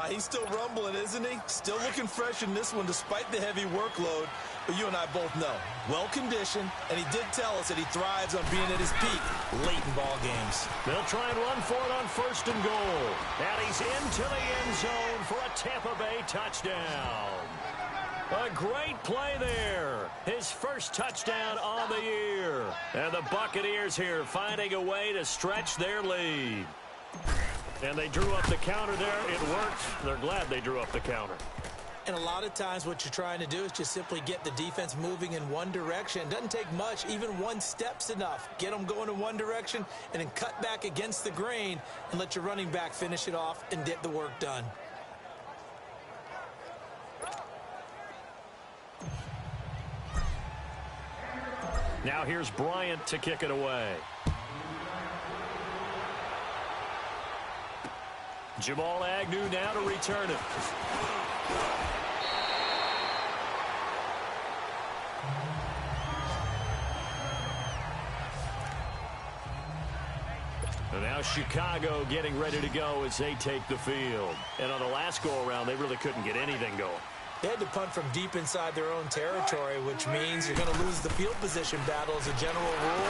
Speaker 3: He's still rumbling, isn't he? Still looking fresh in this one despite the heavy workload. But you and I both know, well-conditioned, and he did tell us that he thrives on being at his peak late in ball games.
Speaker 2: They'll try and run for it on 1st and goal. And he's into the end zone for a Tampa Bay touchdown. A great play there. His first touchdown on the year. And the Buccaneers here finding a way to stretch their lead. And they drew up the counter there. It worked. They're glad they drew up the counter.
Speaker 3: And a lot of times what you're trying to do is just simply get the defense moving in one direction. It doesn't take much. Even one step's enough. Get them going in one direction and then cut back against the grain and let your running back finish it off and get the work done.
Speaker 2: Now here's Bryant to kick it away. Jamal Agnew now to return it. And now Chicago getting ready to go as they take the field. And on the last go-around, they really couldn't get anything going.
Speaker 3: They had to punt from deep inside their own territory, which means you're going to lose the field position battle as a general rule.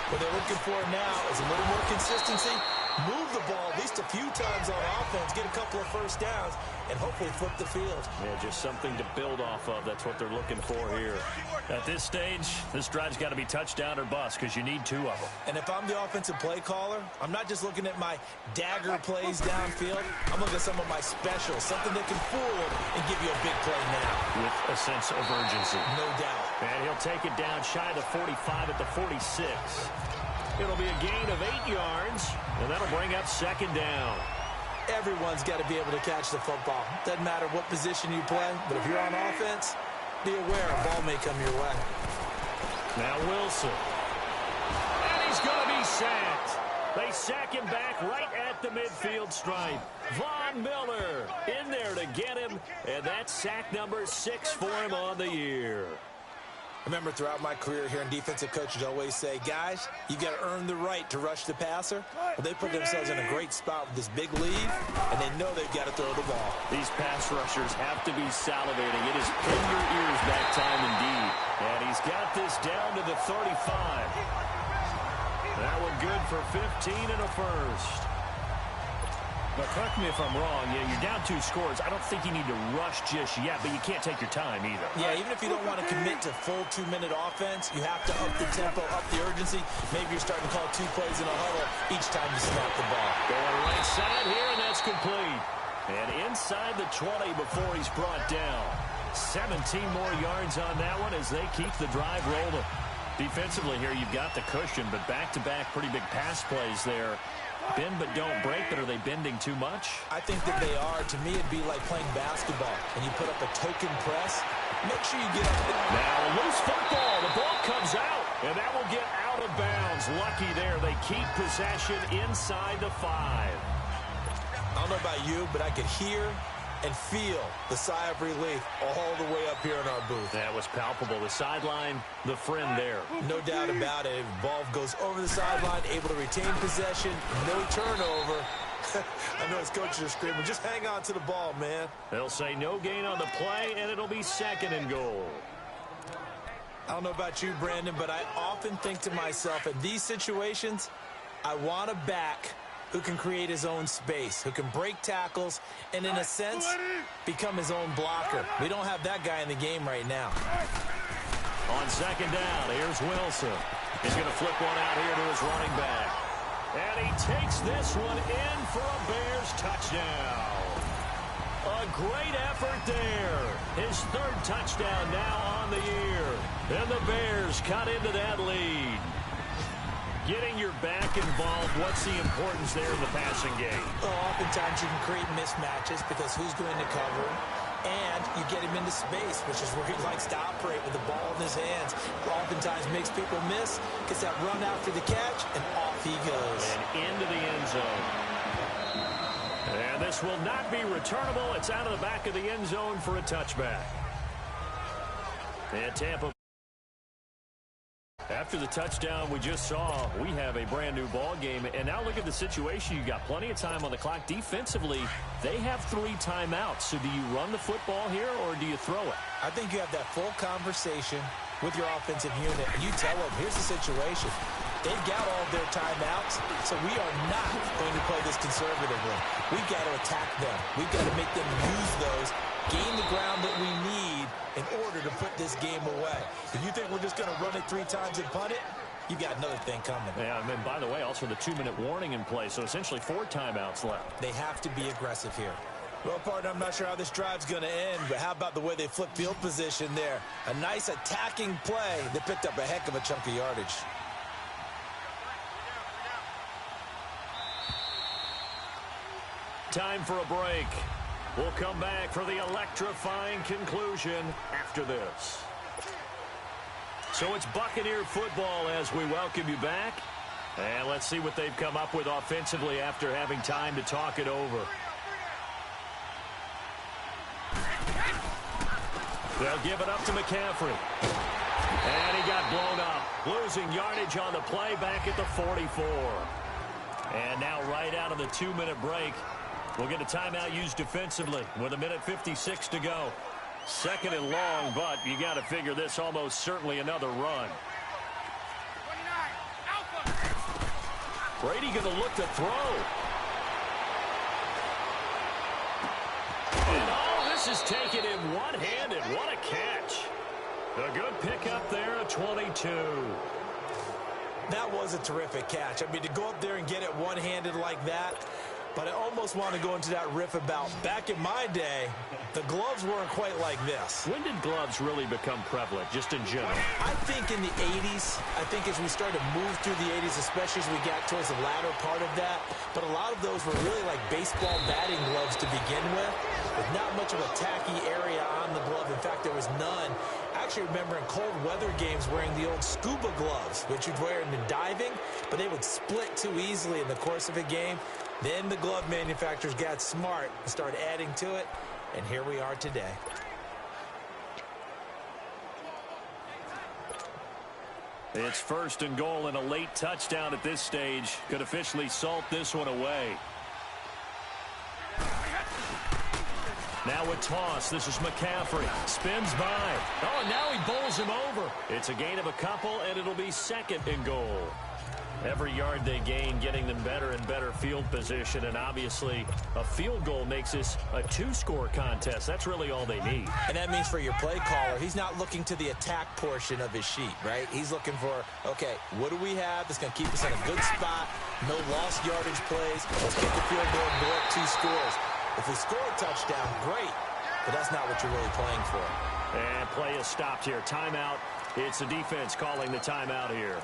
Speaker 3: What they're looking for now is a little more consistency, move the ball at least a few times on offense, get a couple of first downs, and hopefully flip the field.
Speaker 2: Yeah, just something to build off of. That's what they're looking for here. At this stage, this drive's got to be touchdown or bust because you need 2 of them.
Speaker 3: And if I'm the offensive play caller, I'm not just looking at my dagger plays downfield. I'm looking at some of my specials, something that can fool them and give you a big play now.
Speaker 2: With a sense of urgency.
Speaker 3: No doubt.
Speaker 2: And he'll take it down shy of the 45 at the 46. It'll be a gain of 8 yards, and that'll bring up 2nd down.
Speaker 3: Everyone's got to be able to catch the football. Doesn't matter what position you play, but if you're on offense, be aware a ball may come your way.
Speaker 2: Now Wilson. And he's going to be sacked. They sack him back right at the midfield stripe. Von Miller in there to get him, and that's sack number 6 for him on the year.
Speaker 3: Remember, throughout my career here in defensive coaches always say, guys, you got to earn the right to rush the passer. Well, they put themselves in a great spot with this big lead, and they know they've got to throw the ball.
Speaker 2: These pass rushers have to be salivating. It is pin your ears back time indeed. And he's got this down to the 35. That one good for 15 and a first. But correct me if I'm wrong, you're down 2 scores. I don't think you need to rush just yet, but you can't take your time either.
Speaker 3: Yeah, even if you don't want to commit to full 2-minute offense, you have to up the tempo, up the urgency. Maybe you're starting to call 2 plays in a huddle each time you snap the ball.
Speaker 2: Going right side here, and that's complete. And inside the 20 before he's brought down. 17 more yards on that one as they keep the drive rolling. Defensively here, you've got the cushion, but back-to-back pretty big pass plays there. Bend but don't break, but are they bending too much?
Speaker 3: I think that they are. To me, it'd be like playing basketball. When you put up a token press, make sure you get up there.
Speaker 2: Now, loose football. The ball comes out, and that will get out of bounds. Lucky there. They keep possession inside the 5.
Speaker 3: I don't know about you, but I could hear and feel the sigh of relief all the way up here in our booth.
Speaker 2: That was palpable. The sideline, the friend there.
Speaker 3: No doubt about it. Ball goes over the sideline, able to retain possession, no turnover. I know his coaches are screaming, just hang on to the ball, man.
Speaker 2: They'll say no gain on the play, and it'll be 2nd and goal.
Speaker 3: I don't know about you, Brandon, but I often think to myself, in these situations, I want a back who can create his own space, who can break tackles, and in a sense, become his own blocker. We don't have that guy in the game right now.
Speaker 2: On 2nd down, here's Wilson. He's going to flip one out here to his running back. And he takes this one in for a Bears touchdown. A great effort there. His 3rd touchdown now on the year. And the Bears cut into that lead. Getting your back involved, what's the importance there in the passing game?
Speaker 3: Well, oftentimes you can create mismatches because who's going to cover him? And you get him into space, which is where he likes to operate with the ball in his hands. Oftentimes makes people miss, gets that run after the catch, and off he goes.
Speaker 2: And into the end zone. And this will not be returnable. It's out of the back of the end zone for a touchback. And Tampa. After the touchdown we just saw, we have a brand new ball game. And now look at the situation. You got plenty of time on the clock. Defensively, they have 3 timeouts. So do you run the football here or do you throw it?
Speaker 3: I think you have that full conversation with your offensive unit. And you tell them, here's the situation. They've got all their timeouts, so we are not going to play this conservatively. We've got to attack them. We've got to make them use those, gain the ground that we need in order to put this game away. If you think we're just going to run it 3 times and punt it, you've got another thing coming.
Speaker 2: Yeah, and by the way, also the 2-minute warning in play, so essentially 4 timeouts left.
Speaker 3: They have to be aggressive here. Well, partner, I'm not sure how this drive's going to end, but how about the way they flip field position there? A nice attacking play that picked up a heck of a chunk of yardage.
Speaker 2: Time for a break. We'll come back for the electrifying conclusion after this. So it's Buccaneer football as we welcome you back. And let's see what they've come up with offensively after having time to talk it over. They'll give it up to McCaffrey. And he got blown up. Losing yardage on the play back at the 44. And now right out of the 2-minute break, we'll get a timeout used defensively with 1:56 to go. 2nd and long, but you got to figure this almost certainly another run. Brady going to look to throw. And all this is taken in one-handed. What a catch. A good pickup there at 22.
Speaker 3: That was a terrific catch. I mean, to go up there and get it one-handed like that, but I almost want to go into that riff about back in my day, the gloves weren't quite like this.
Speaker 2: When did gloves really become prevalent, just in general?
Speaker 3: I think in the 80s. I think as we started to move through the 80s, especially as we got towards the latter part of that. But a lot of those were really like baseball batting gloves to begin with not much of a tacky area on the glove. In fact, there was none. I actually remember in cold weather games wearing the old scuba gloves, which you'd wear in the diving, but they would split too easily in the course of a game. Then the glove manufacturers got smart and started adding to it, and here we are today.
Speaker 2: It's 1st and goal and a late touchdown at this stage. Could officially salt this one away. Now a toss. This is McCaffrey. Spins by. Oh, and now he bowls him over. It's a gain of a couple, and it'll be 2nd and goal. Every yard they gain, getting them better and better field position, and obviously a field goal makes this a 2-score contest. That's really all they need.
Speaker 3: And that means for your play caller, he's not looking to the attack portion of his sheet, right? He's looking for, okay, what do we have that's going to keep us in a good spot? No lost yardage plays. Let's get the field goal and blow up 2 scores. If we score a touchdown, great, but that's not what you're really playing for.
Speaker 2: And play is stopped here. Timeout. It's the defense calling the timeout here,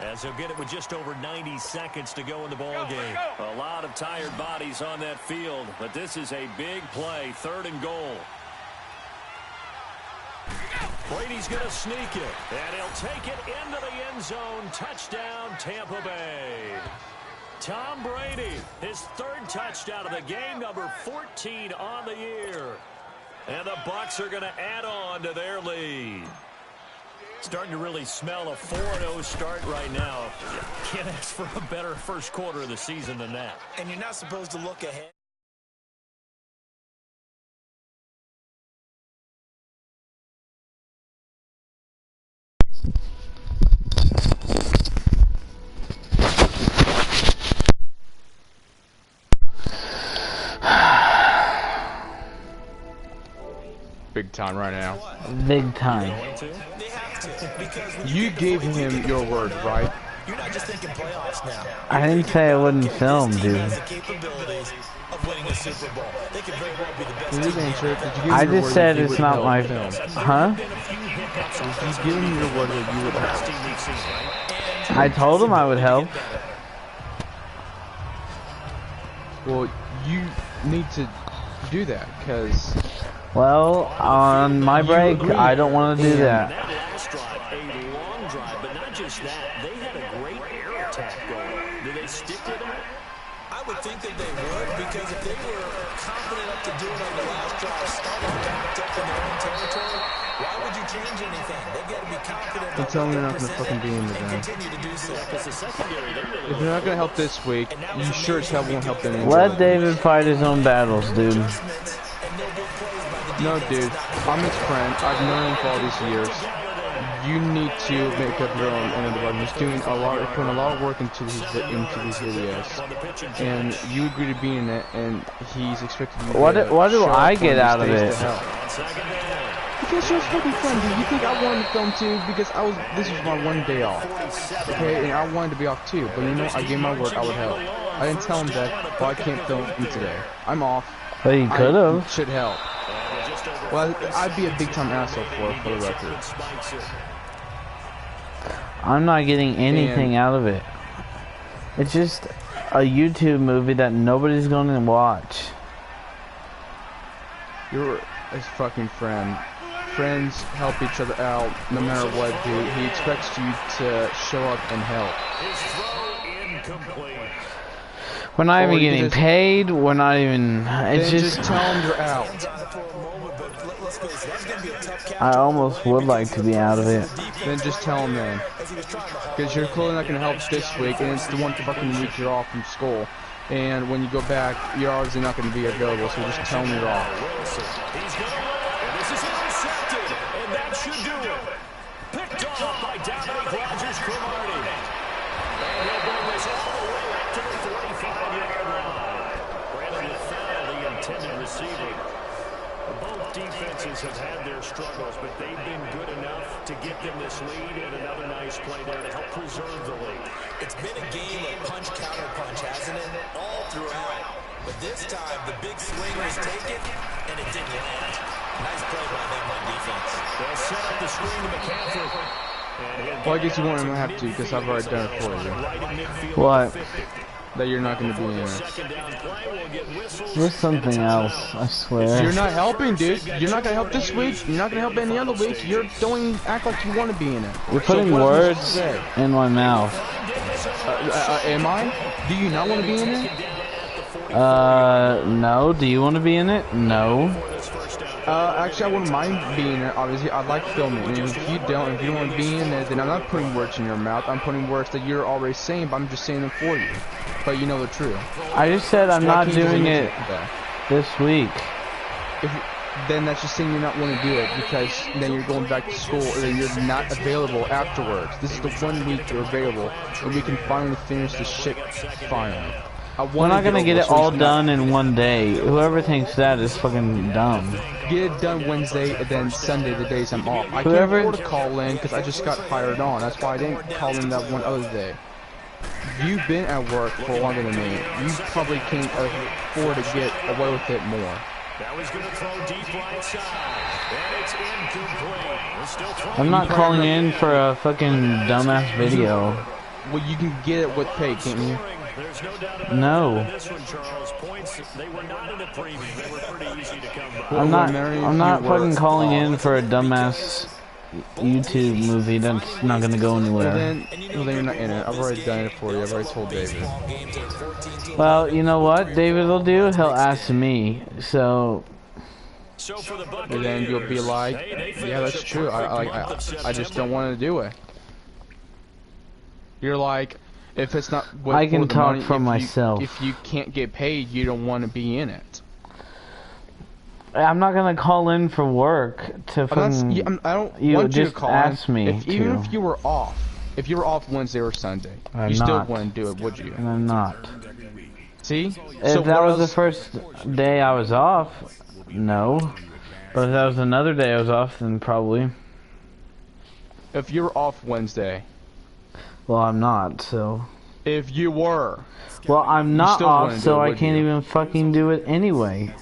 Speaker 2: as they'll get it with just over 90 seconds to go in the ball game. A lot of tired bodies on that field, but this is a big play. 3rd and goal. Brady's going to sneak it, and he'll take it into the end zone. Touchdown, Tampa Bay. Tom Brady, his 3rd touchdown of the game, number 14 on the year. And the Bucs are going to add on to their lead. Starting to really smell a 4-0 start right now. Can't ask for a better first quarter of the season than that.
Speaker 3: And you're not supposed to look ahead.
Speaker 5: Big time right now.
Speaker 6: Big time.
Speaker 3: They have to, because
Speaker 5: You gave him your word, right?
Speaker 3: you're not just thinking playoffs now.
Speaker 6: I didn't say I wouldn't film,
Speaker 3: This team
Speaker 6: dude.
Speaker 3: has the capabilities of winning a Super Bowl. They could very well be the best
Speaker 5: You
Speaker 3: team.
Speaker 5: answered. Did you give
Speaker 6: I
Speaker 5: him your
Speaker 6: just
Speaker 5: word
Speaker 6: said
Speaker 5: that you
Speaker 6: it's
Speaker 5: would
Speaker 6: not
Speaker 5: help
Speaker 6: my
Speaker 5: film?
Speaker 6: Huh?
Speaker 5: He's giving you your word that you would help.
Speaker 6: I told him I would help.
Speaker 5: Well, you need to do that because
Speaker 6: Well, on my break, I don't want to do that.
Speaker 2: That last drive, a long drive, but not just that. They had a great air attack going. Do they stick with that?
Speaker 3: I would think that they would, because if they were confident enough to do it on the last drive, starting backed up in their own territory, why would you change anything? They got to be confident
Speaker 5: Don't tell me they're not going to fucking be in the
Speaker 3: and
Speaker 5: game.
Speaker 3: continue to do so.
Speaker 2: Because the secondary, they really
Speaker 5: If they're not going to help this week, you sure as hell won't help them anymore.
Speaker 6: Let David fight his own battles, dude.
Speaker 5: No, dude. I'm his friend. I've known him for all these years. You need to make up your own end of the bargain. He's doing a lot, putting a lot of work into these videos, and you agree to be in it, and he's expected you to
Speaker 6: What do I get out of it?
Speaker 5: Because you're a fucking friend, dude. You think I wanted to film too? Because this was my one day off. Okay, and I wanted to be off too. But you know, I gave my word I would help. I didn't tell him that, well, I can't film today. I'm off.
Speaker 6: But you could have.
Speaker 5: Should help. Well, I'd be a big time asshole for the record.
Speaker 6: I'm not getting anything out of it. It's just a YouTube movie that nobody's going to watch.
Speaker 5: You're his fucking friend. Friends help each other out no matter what, dude. He expects you to show up and help.
Speaker 2: His throw incomplete.
Speaker 6: We're not even
Speaker 5: Or you
Speaker 6: getting
Speaker 5: just-
Speaker 6: paid. We're not even. It's
Speaker 5: Then
Speaker 6: just.
Speaker 5: tell him you're out.
Speaker 6: I almost would like to be out of it.
Speaker 5: Then just tell him then. Because you're clearly not going to help this week, and it's the one fucking week you're off from school. And when you go back, you're obviously not going to be available, so just tell him you're off.
Speaker 2: He's going to run, and this is intercepted, and that should do it. Picked off by Dominic Rodgers-Cromartie. And he'll bring this all the way up to the 45-yard line. Brandon foul the intended receiver. Both defenses have had their struggles, but they've been good enough to get them this lead, and another nice play there to help preserve the lead.
Speaker 3: It's been a game of punch, counter punch, hasn't it? All throughout. But this time, the big swing was taken, and it didn't land. Nice play by them on defense.
Speaker 2: They'll set up the screen to McCaffrey.
Speaker 5: Well, I guess you won't even have to, because I've already done it for you.
Speaker 6: What?
Speaker 5: That you're not going to be in it.
Speaker 6: There's something else, I swear.
Speaker 5: You're not helping, dude. You're not going to help this week. You're not going to help any other week. You're don't act like you want to be in it.
Speaker 6: You're putting
Speaker 5: what am I
Speaker 6: words
Speaker 5: supposed to say?
Speaker 6: in my mouth.
Speaker 5: Am I? Do you not want to be in it?
Speaker 6: No. Do you want to be in it? No.
Speaker 5: Actually, I wouldn't mind being in it. Obviously, I'd like filming. And if you don't want to be in it, then I'm not putting words in your mouth. I'm putting words that you're already saying, but I'm just saying them for you. But you know the truth.
Speaker 6: I just said I'm not doing it this week.
Speaker 5: Then that's just saying you're not want to do it because then you're going back to school or then you're not available afterwards. This is the 1 week you're available, and we can finally finish this shit finally.
Speaker 6: We're not gonna get it all done in one day. Whoever thinks that is fucking dumb.
Speaker 5: Get it done Wednesday and then Sunday, the days I'm off. I can't afford to call in because I just got hired on. That's why I didn't call in that one other day. You've been at work for longer than me. You probably can't afford to get away with it more.
Speaker 2: That was going to throw deep right side. And it's incomplete.
Speaker 6: I'm not calling in for a fucking dumbass video.
Speaker 5: Well, you can get it with pay, can't you?
Speaker 6: No. I'm not fucking calling in for a dumbass YouTube movie that's not gonna go anywhere.
Speaker 5: Well, then you're not in it. I've already done it for you. I've already told David.
Speaker 6: Well, you know what David will do? He'll ask me. So.
Speaker 5: And then you'll be like, yeah, that's true. I just don't want to do it. You're like, if it's not.
Speaker 6: I can talk for myself.
Speaker 5: If you can't get paid, you don't want to be in it.
Speaker 6: I'm not gonna call in for work to fucking.
Speaker 5: I don't want you to call
Speaker 6: ask
Speaker 5: in.
Speaker 6: Me
Speaker 5: even if you were off, if you were off Wednesday or Sunday, you still wouldn't do it, would you?
Speaker 6: And I'm not.
Speaker 5: See?
Speaker 6: If that was the first day I was off, no. But if that was another day I was off, then probably.
Speaker 5: If you were off Wednesday.
Speaker 6: Well, I'm not, so.
Speaker 5: If you were.
Speaker 6: Well, I'm not off, so I can't even fucking do it anyway.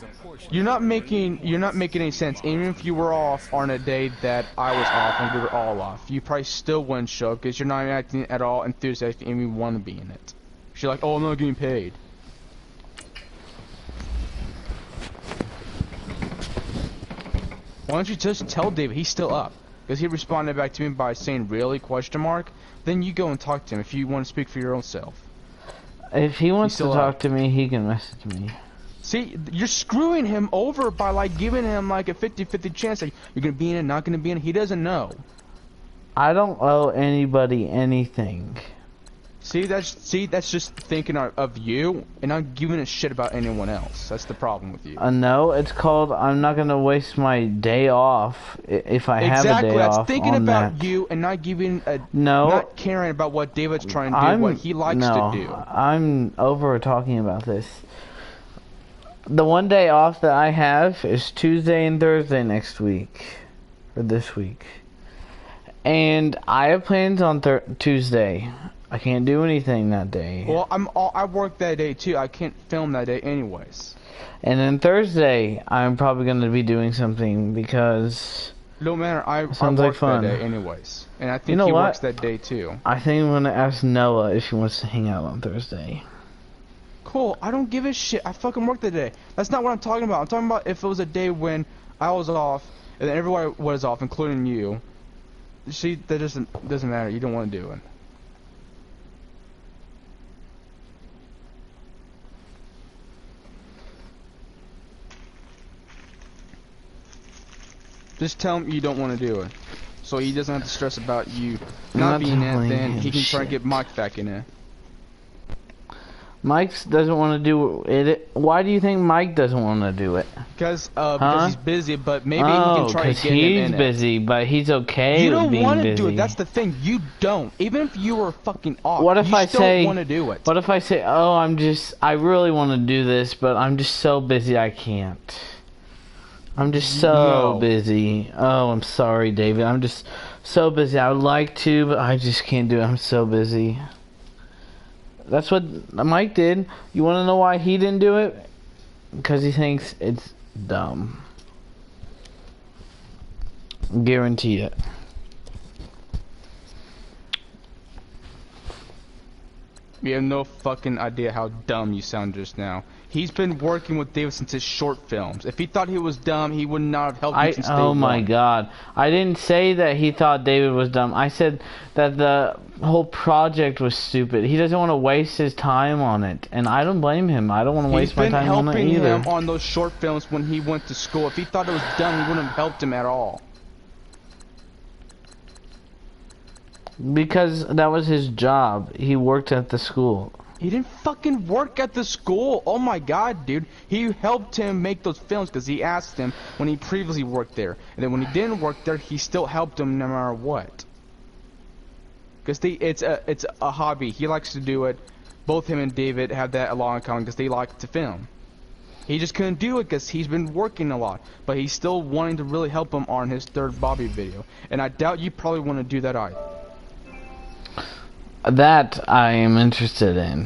Speaker 5: You're not making any sense. Even if you were off on a day that I was off and we were all off, you probably still wouldn't show because you're not acting at all enthusiastic and you want to be in it. You're like, oh, I'm not getting paid. Why don't you just tell David he's still up? Because he responded back to me by saying, really, question mark? Then you go and talk to him if you want to speak for your own self.
Speaker 6: If he wants to talk to me, he can message me.
Speaker 5: See, you're screwing him over by, like, giving him, like, a 50-50 chance that you're going to be in it, not going to be in it. He doesn't know.
Speaker 6: I don't owe anybody anything.
Speaker 5: See, that's just thinking of you and not giving a shit about anyone else. That's the problem with you.
Speaker 6: No, it's called I'm not going to waste my day off if I have a day off.
Speaker 5: Exactly, that's thinking about you and not giving a...
Speaker 6: No.
Speaker 5: Not caring about what David's trying to do, what he likes to do.
Speaker 6: I'm over talking about this. The one day off that I have is Tuesday and Thursday next week. Or this week. And I have plans on Tuesday. I can't do anything that day.
Speaker 5: Well, I work that day too. I can't film that day anyways.
Speaker 6: And then Thursday, I'm probably going to be doing something because...
Speaker 5: No matter, I work that day anyways. And I think he works that day too.
Speaker 6: I think I'm going to ask Noah if he wants to hang out on Thursday.
Speaker 5: Cool, I don't give a shit. I fucking work that day. That's not what I'm talking about. I'm talking about if it was a day when I was off and then everybody was off, including you. See, that doesn't matter. You don't want to do it. Just tell him you don't want to do it, so he doesn't have to stress about you not being in it. Then he can try to get Mike back in it.
Speaker 6: Mike doesn't want to do it. Why do you think Mike doesn't want to do it?
Speaker 5: Because he's busy, but maybe he can try to get him in it.
Speaker 6: He's busy, but he's okay.
Speaker 5: You don't
Speaker 6: want
Speaker 5: to do it. That's the thing. You don't. Even if you were fucking off,
Speaker 6: what if
Speaker 5: you
Speaker 6: I
Speaker 5: still
Speaker 6: say,
Speaker 5: want to do it.
Speaker 6: What if I say, oh, I really want to do this, but I'm just so busy I can't. I'm just so busy. Oh, I'm sorry, David. I'm just so busy. I would like to, but I just can't do it. I'm so busy. That's what Mike did. You want to know why he didn't do it? Because he thinks it's dumb. Guarantee it.
Speaker 5: You have no fucking idea how dumb you sound just now. He's been working with David since his short films. If he thought he was dumb, he would not have helped you since day one.
Speaker 6: Oh my god. I didn't say that he thought David was dumb. I said that the whole project was stupid. He doesn't want to waste his time on it. And I don't blame him. I don't want to waste my time on it either.
Speaker 5: He's been helping him on those short films when he went to school. If he thought it was dumb, he wouldn't have helped him at all.
Speaker 6: Because that was his job. He worked at the school.
Speaker 5: He didn't fucking work at the school. Oh my god, dude. He helped him make those films because he asked him when he previously worked there. And then when he didn't work there, he still helped him no matter what. Because it's a hobby. He likes to do it. Both him and David have that along in common because they like to film. He just couldn't do it because he's been working a lot. But he's still wanting to really help him on his third Bobby video. And I doubt you probably want to do that either.
Speaker 6: That I am interested in.